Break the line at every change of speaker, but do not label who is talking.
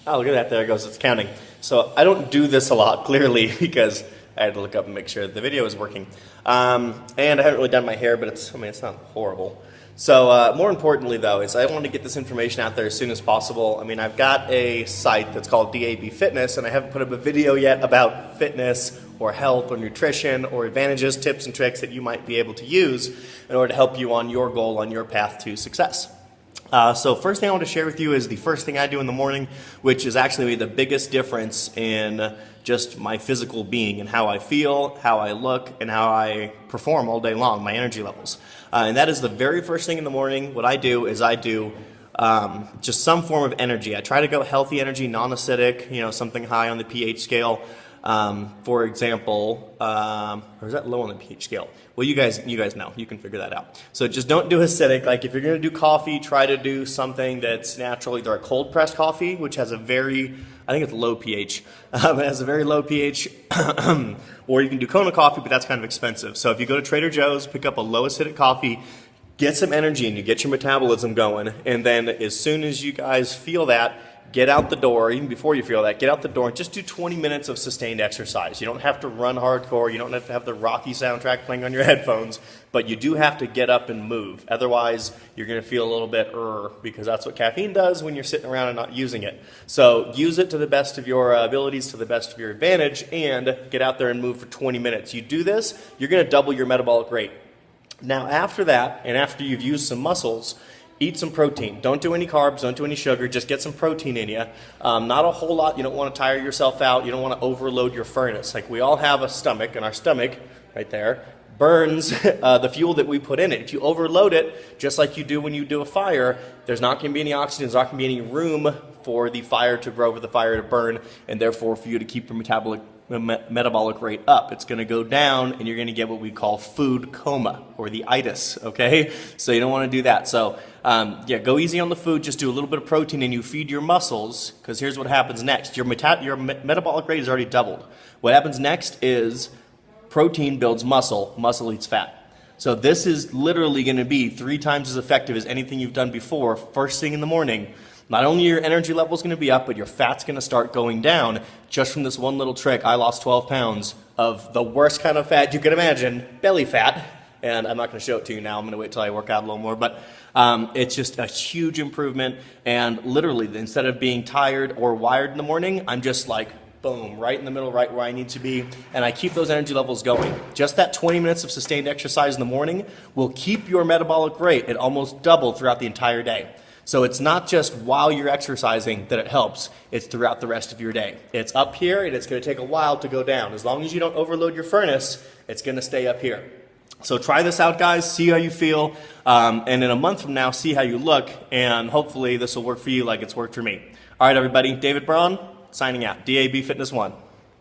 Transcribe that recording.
Oh, look at that, there it goes, it's counting. So I don't do this a lot, clearly, because I had to look up and make sure the video is working. And I haven't really done my hair, but it's not horrible. So more importantly, though, is I want to get this information out there as soon as possible. I mean, I've got a site that's called DAB Fitness, and I haven't put up a video yet about fitness or health or nutrition or advantages, tips, and tricks that you might be able to use in order to help you on your goal, on your path to success. So first thing I want to share with you is the first thing I do in the morning, which is actually the biggest difference in just my physical being and how I feel, how I look, and how I perform all day long, my energy levels. And that is the very first thing in the morning. What I do is I do just some form of energy. I try to go healthy energy, non-acidic, something high on the pH scale. For example, or is that low on the pH scale? Well, you guys know, you can figure that out. So just don't do acidic. Like if you're going to do coffee, try to do something that's natural, either a cold pressed coffee, which has a very, I think it's low pH. It has a very low pH, or you can do Kona coffee, but that's kind of expensive. So if you go to Trader Joe's, pick up a low acidic coffee, get some energy and you get your metabolism going, and then as soon as you guys feel that, get out the door, even before you feel that, get out the door and just do 20 minutes of sustained exercise. You don't have to run hardcore, you don't have to have the Rocky soundtrack playing on your headphones, but you do have to get up and move. Otherwise, you're going to feel a little bit because that's what caffeine does when you're sitting around and not using it. So use it to the best of your abilities, to the best of your advantage, and get out there and move for 20 minutes. You do this, you're going to double your metabolic rate. Now after that, and after you've used some muscles, eat some protein. Don't do any carbs, don't do any sugar, just get some protein in you. Not a whole lot. You don't want to tire yourself out. You don't want to overload your furnace. Like we all have a stomach, and our stomach, right there, burns the fuel that we put in it. If you overload it, just like you do when you do a fire, there's not going to be any oxygen, there's not going to be any room for the fire to grow, for the fire to burn, and therefore for you to keep your metabolic rate up. It's going to go down, and you're going to get what we call food coma, or the itis, okay? So you don't want to do that. So yeah, go easy on the food, just do a little bit of protein, and you feed your muscles, because here's what happens next. Your metabolic rate is already doubled. What happens next is protein builds muscle, muscle eats fat. So this is literally going to be 3 times as effective as anything you've done before, first thing in the morning. Not only your energy level is going to be up, but your fat's going to start going down just from this one little trick. I lost 12 pounds of the worst kind of fat you could imagine, belly fat. And I'm not going to show it to you now. I'm going to wait till I work out a little more. But it's just a huge improvement. And literally, instead of being tired or wired in the morning, I'm just like, boom, right in the middle, right where I need to be. And I keep those energy levels going. Just that 20 minutes of sustained exercise in the morning will keep your metabolic rate at almost double throughout the entire day. So it's not just while you're exercising that it helps, it's throughout the rest of your day. It's up here and it's going to take a while to go down. As long as you don't overload your furnace, it's going to stay up here. So try this out, guys, see how you feel, and in a month from now, see how you look, and hopefully this will work for you like it's worked for me. All right, everybody, David Braun, signing out, DAB Fitness 1.